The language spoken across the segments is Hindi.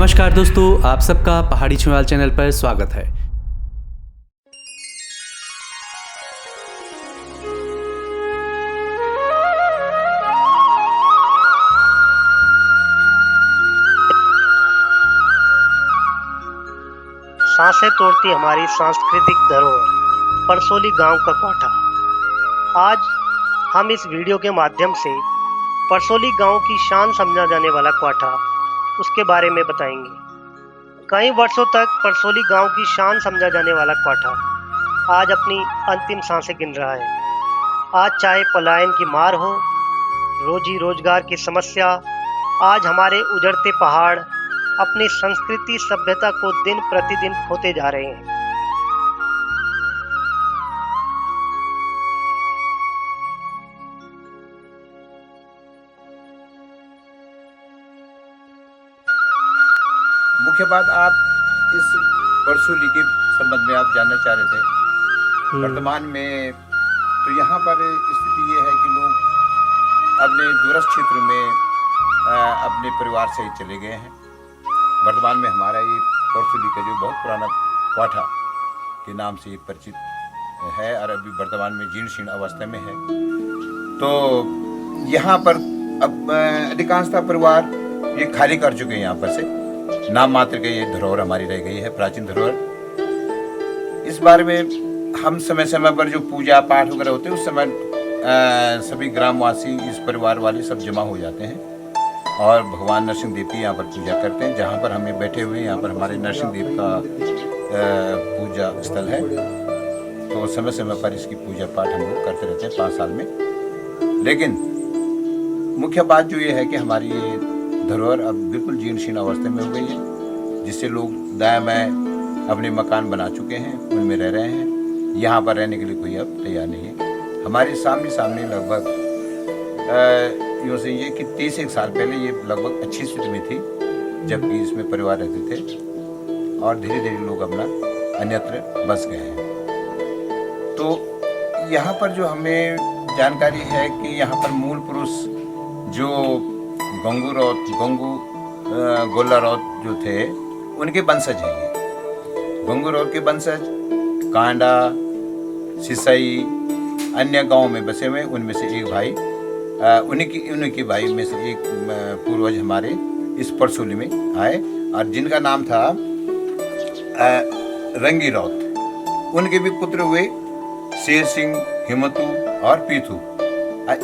नमस्कार दोस्तों, आप सबका पहाड़ी छुवाल चैनल पर स्वागत है। सांसें तोड़ती हमारी सांस्कृतिक धरोहर परसोली गांव का क्वाटा। आज हम इस वीडियो के माध्यम से परसोली गांव की शान समझा जाने वाला क्वाटा उसके बारे में बताएंगे। कई वर्षों तक परसोली गांव की शान समझा जाने वाला क्वाटा आज अपनी अंतिम सांसें गिन रहा है। आज चाहे पलायन की मार हो, रोजी रोजगार की समस्या, आज हमारे उजड़ते पहाड़ अपनी संस्कृति सभ्यता को दिन प्रतिदिन खोते जा रहे हैं। मुख्य बात आप इस परसोली के संबंध में आप जानना चाह रहे थे। वर्तमान में तो यहाँ पर स्थिति ये है कि लोग अपने दूरस्थ क्षेत्रों में अपने परिवार से चले गए हैं। वर्तमान में हमारा ये परसोली का जो बहुत पुराना क्वाटा के नाम से परिचित है और अभी वर्तमान में जीर्ण शीर्ण अवस्था में है। तो यहाँ पर अब अधिकांशतः परिवार ये खाली कर चुके हैं। यहाँ पर से नाम मात्र के ये धरोहर हमारी रह गई है, प्राचीन धरोहर। इस बारे में हम समय समय पर जो पूजा पाठ वगैरह होते हैं उस समय सभी ग्रामवासी, इस परिवार वाले सब जमा हो जाते हैं और भगवान नरसिंह देव की यहाँ पर पूजा करते हैं। जहाँ पर हमें बैठे हुए यहाँ पर हमारे नरसिंह देव का पूजा स्थल है। तो समय समय पर इसकी पूजा पाठ हम लोग करते रहते हैं 5 साल में। लेकिन मुख्य बात जो ये है कि हमारी ये धरोहर अब बिल्कुल जीर्ण शीर्ण अवस्था में हो गई है, जिससे लोग दाएं बाएं अपने मकान बना चुके हैं, उनमें रह रहे हैं। यहाँ पर रहने के लिए कोई अब तैयार नहीं है। हमारे सामने लगभग यूँ से ये कि 30 साल पहले ये लगभग अच्छी स्थिति में थी, जबकि इसमें परिवार रहते थे और धीरे धीरे लोग अपना अन्यत्र बस गए हैं। तो यहाँ पर जो हमें जानकारी है कि यहाँ पर मूल पुरुष जो गंगू गोला रौत जो थे, उनके वंशज हैं ये। गंगू रौत के वंशज कांडा, सिसई, अन्य गांव में बसे हुए, उनमें से एक भाई उन्हीं भाई में से एक पूर्वज हमारे इस परसोली में आए और जिनका नाम था रंगी रौत। उनके भी पुत्र हुए शेर सिंह, हिमतू और पीथू।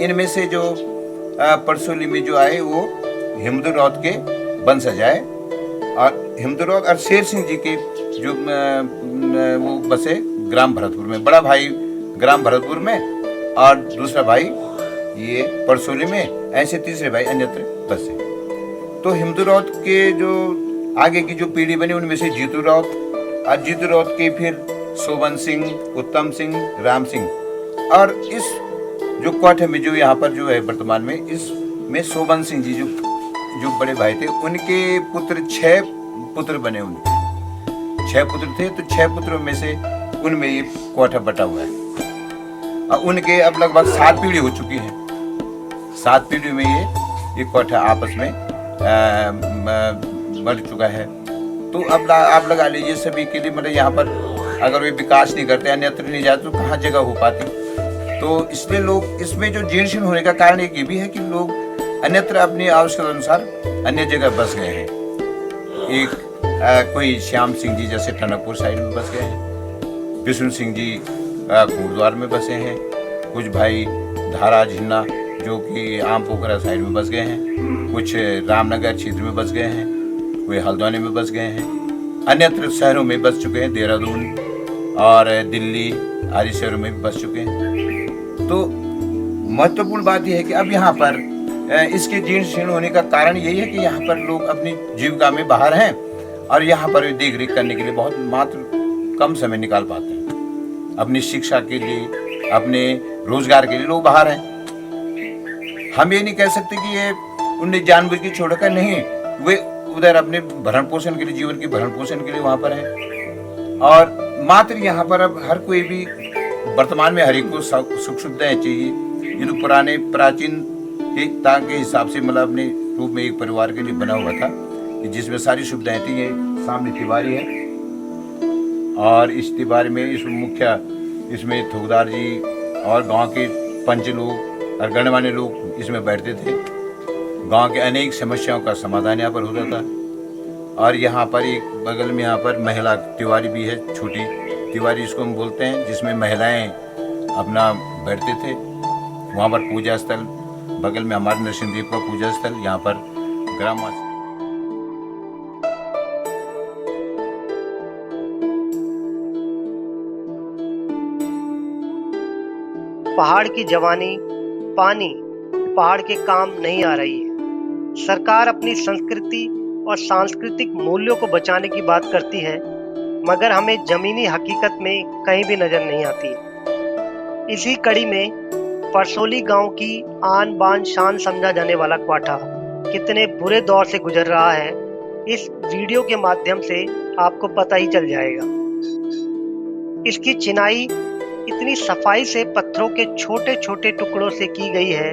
इनमें से जो परसोली में जो आए वो हिमदू रौत के वंशज आए और हिमदू रौत और शेर सिंह जी के जो वो बसे ग्राम भरतपुर में। बड़ा भाई ग्राम भरतपुर में और दूसरा भाई ये परसोली में, ऐसे तीसरे भाई अन्यत्र बसे। तो हिमदू रौत के जो आगे की जो पीढ़ी बनी उनमें से जीतू रौत और जीतू रौत के फिर सोबन सिंह, उत्तम सिंह, राम सिंह। और इस जो क्वाटे में जो यहाँ पर जो है वर्तमान में, इसमें सोबन सिंह जी जो बड़े भाई थे, उनके पुत्र 6 पुत्र बने। उनके 6 पुत्र थे, तो 6 पुत्रों में से उनमें ये क्वाटा बटा हुआ है और उनके अब लगभग 7 पीढ़ी हो चुकी है। 7 पीढ़ी में ये क्वाटा आपस में बढ़ चुका है। तो अब आप लगा लीजिए सभी के लिए, मतलब यहाँ पर अगर वे विकास नहीं करते, अन्यत्र नहीं जाते, तो कहाँ जगह हो पाती। तो इसलिए लोग इसमें जो जीर्ण शीर्ण होने का कारण एक ये भी है कि लोग अन्यत्र अपनी आवश्यकता अनुसार अन्य जगह बस गए हैं। एक कोई श्याम सिंह जी जैसे टनकपुर साइड में बस गए हैं, विष्णु सिंह जी कोटद्वार में बसे हैं, कुछ भाई धारा झिन्ना जो कि आम पोखरा साइड में बस गए हैं, कुछ रामनगर क्षेत्र में बस गए हैं, कोई हल्द्वानी में बस गए हैं, अन्यत्र शहरों में बस चुके हैं, देहरादून और दिल्ली आदि शहरों में भी बस चुके हैं। तो महत्वपूर्ण बात यह है कि अब यहाँ पर इसके जीर्ण शीर्ण होने का कारण यही है कि यहाँ पर लोग अपनी जीविका में बाहर हैं और यहाँ पर देख रेख करने के लिए बहुत मात्र कम समय निकाल पाते हैं। अपनी शिक्षा के लिए, अपने रोजगार के लिए लोग बाहर हैं। हम ये नहीं कह सकते कि ये उन्हें जानबूझ के छोड़कर नहीं, वे उधर अपने भरण पोषण के लिए, जीवन के भरण पोषण के लिए वहाँ पर हैं। और मात्र यहाँ पर अब हर कोई भी वर्तमान में हर एक को सुख सुविधाएं चाहिए। ये तो पुराने प्राचीनता के हिसाब से मतलब अपने रूप में एक परिवार के लिए बना हुआ था, कि जिसमें सारी सुविधाएं थी। ये सामने तिवारी है और इस तिवारी में इसमें थोकदार जी और गांव के पंच लोग और गणमान्य लोग इसमें बैठते थे। गांव के अनेक समस्याओं का समाधान यहाँ पर होता था। और यहाँ पर एक बगल में यहाँ पर महिला तिवारी भी है, छोटी तिवारी इसको हम बोलते हैं, जिसमें महिलाएं अपना बैठते थे। वहाँ पर पूजा स्थल, बगल में हमारे नरसिंहदेव का पूजा स्थल, यहाँ पर ग्रामवासी पहाड़ की जवानी, पानी पहाड़ के काम नहीं आ रही है। सरकार अपनी संस्कृति और सांस्कृतिक मूल्यों को बचाने की बात करती है, मगर हमें जमीनी हकीकत में कहीं भी नजर नहीं आती है। इसी कड़ी में परसोली गांव की आन बान शान समझा जाने वाला क्वाटा कितने बुरे दौर से गुजर रहा है, इस वीडियो के माध्यम से आपको पता ही चल जाएगा। इसकी चिनाई इतनी सफाई से पत्थरों के छोटे छोटे टुकड़ों से की गई है,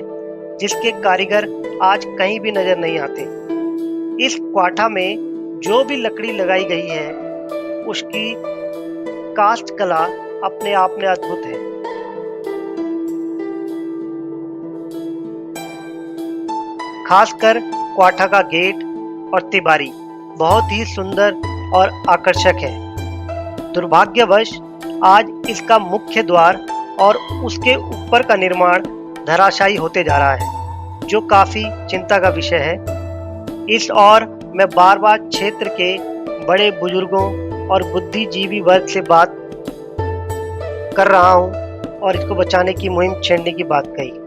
जिसके कारीगर आज कहीं भी नजर नहीं आते। इस क्वाटा में जो भी लकड़ी लगाई गई है, उसकी कास्ट कला अपने आप में अद्भुत है। खासकर क्वाटा का गेट और तिबारी बहुत ही सुंदर और आकर्षक है। दुर्भाग्यवश आज इसका मुख्य द्वार और उसके ऊपर का निर्माण धराशायी होते जा रहा है, जो काफी चिंता का विषय है। इस और मैं बार बार क्षेत्र के बड़े बुजुर्गों और बुद्धिजीवी वर्ग से बात कर रहा हूं और इसको बचाने की मुहिम छेड़ने की बात कही।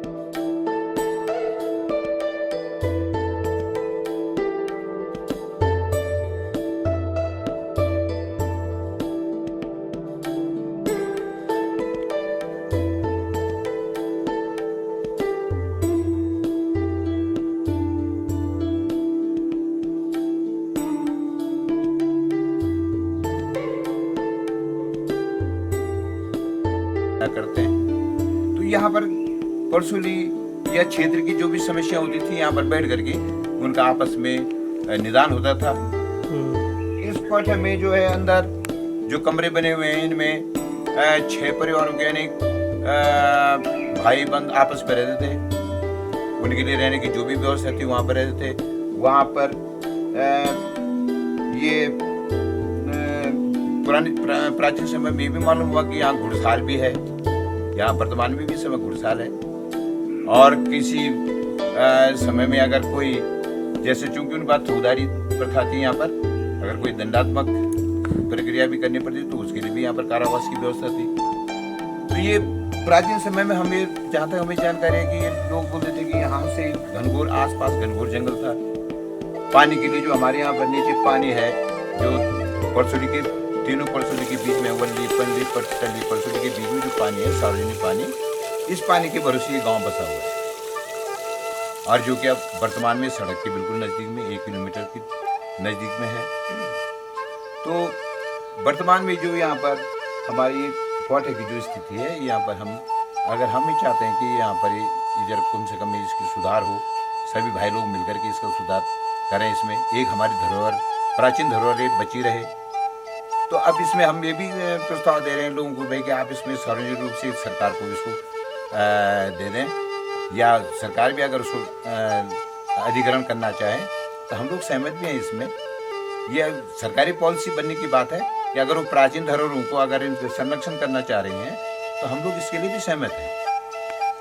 करते हैं। तो यहाँ पर परसोली या क्षेत्र की जो भी समस्या होती थी, यहाँ पर बैठ करके उनका आपस में निदान होता था। इस क्वाटा में जो है अंदर जो कमरे बने हुए हैं, इनमें 6 परिवारों के अनेक भाई बंद आपस में रहते थे। उनके लिए रहने की जो भी व्यवस्था थी वहाँ पर रहते थे। वहाँ पर ये प्राचीन समय में भी मालूम हुआ कि यहाँ घुड़साल भी है, यहाँ वर्तमान में भी समय घुड़साल है। और किसी समय में अगर कोई, जैसे चूंकि उनके पास थोकदारी प्रथा थी, यहाँ पर अगर कोई दंडात्मक प्रक्रिया भी करनी पड़ती तो उसके लिए भी यहाँ पर कारावास की व्यवस्था थी। तो ये प्राचीन समय में हमें, जहाँ तक हमें जानकारी है कि ये लोग बोलते थे कि यहाँ से घनघोर आसपास घनघोर जंगल था। पानी के लिए जो हमारे यहाँ पर नीचे पानी है, जो परसोली के तीनों परसोली के बीच में, वल्ली पल्ली परसोली के बीच में जो पानी है, सार्वजनिक पानी, इस पानी के भरोसे ये गांव बसा हुआ है। और जो कि अब वर्तमान में सड़क के बिल्कुल नज़दीक में, 1 किलोमीटर के नज़दीक में है। तो वर्तमान में जो यहाँ पर हमारी क्वाटे की जो स्थिति है, यहाँ पर हम ही चाहते हैं कि यहाँ पर इधर कम से कम इसकी सुधार हो, सभी भाई लोग मिलकर के इसका सुधार करें। इसमें एक हमारी धरोहर, प्राचीन धरोहर बची रहे। तो अब इसमें हम ये भी प्रस्ताव दे रहे हैं लोगों को भाई कि आप इसमें सार्वजनिक रूप से सरकार को इसको दे दें, या सरकार भी अगर उसको अधिग्रहण करना चाहे तो हम लोग सहमत भी हैं इसमें। ये सरकारी पॉलिसी बनने की बात है कि अगर वो प्राचीन धरोहरों को अगर इनका संरक्षण करना चाह रही हैं तो हम लोग इसके लिए भी सहमत हैं।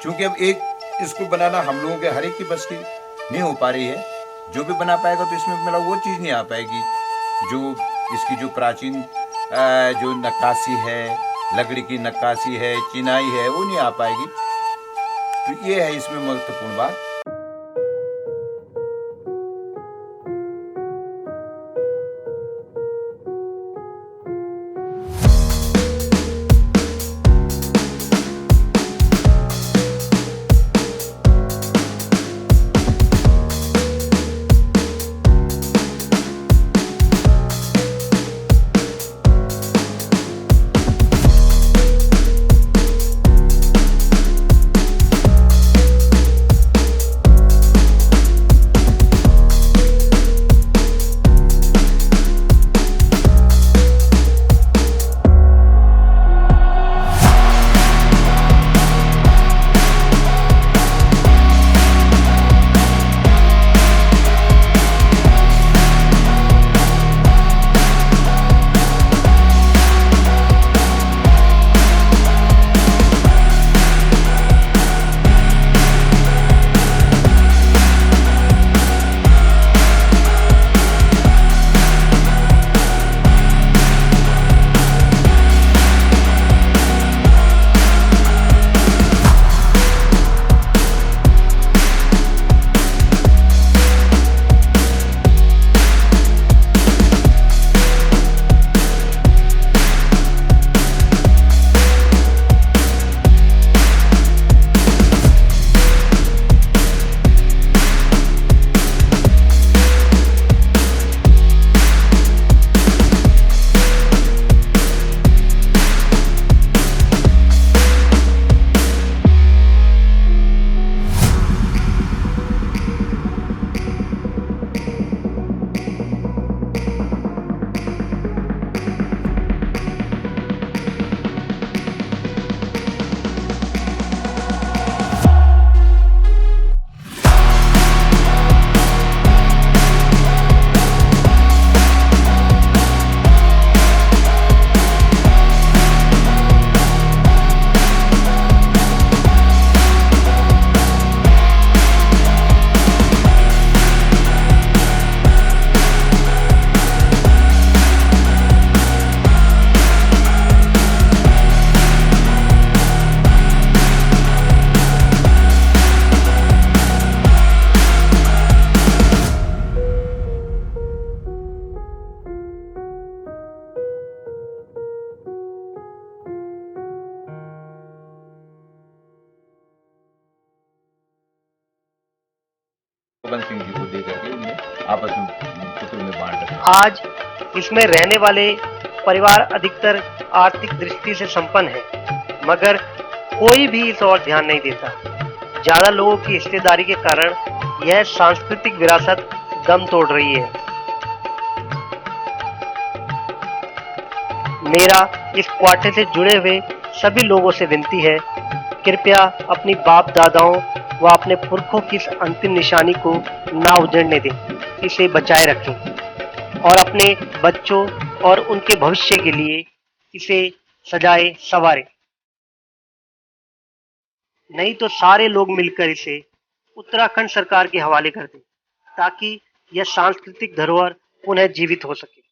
क्योंकि अब एक इसको बनाना हम लोगों के हर एक की बस की नहीं हो पा रही है। जो भी बना पाएगा तो इसमें मतलब वो चीज़ नहीं आ पाएगी जो इसकी जो प्राचीन जो नक्काशी है, लकड़ी की नक्काशी है, चिनाई है, वो नहीं आ पाएगी। तो ये है इसमें महत्वपूर्ण बात। बलवंत सिंह जी को दे करके उन्हें आपस में पुत्रों में बांट रखा। आज इसमें रहने वाले परिवार अधिकतर आर्थिक दृष्टि से संपन्न है, मगर कोई भी इस ओर ध्यान नहीं देता। ज्यादा लोगों की हिस्सेदारी के कारण यह सांस्कृतिक विरासत दम तोड़ रही है। मेरा इस क्वार्टर से जुड़े हुए सभी लोगों से विनती है, कृपया अपनी बाप दादाओं व अपने पुरखों की इस अंतिम निशानी को ना उजड़ने दें, इसे बचाए रखें और अपने बच्चों और उनके भविष्य के लिए इसे सजाए संवारें। नहीं तो सारे लोग मिलकर इसे उत्तराखंड सरकार के हवाले कर दें, ताकि यह सांस्कृतिक धरोहर पुनः जीवित हो सके।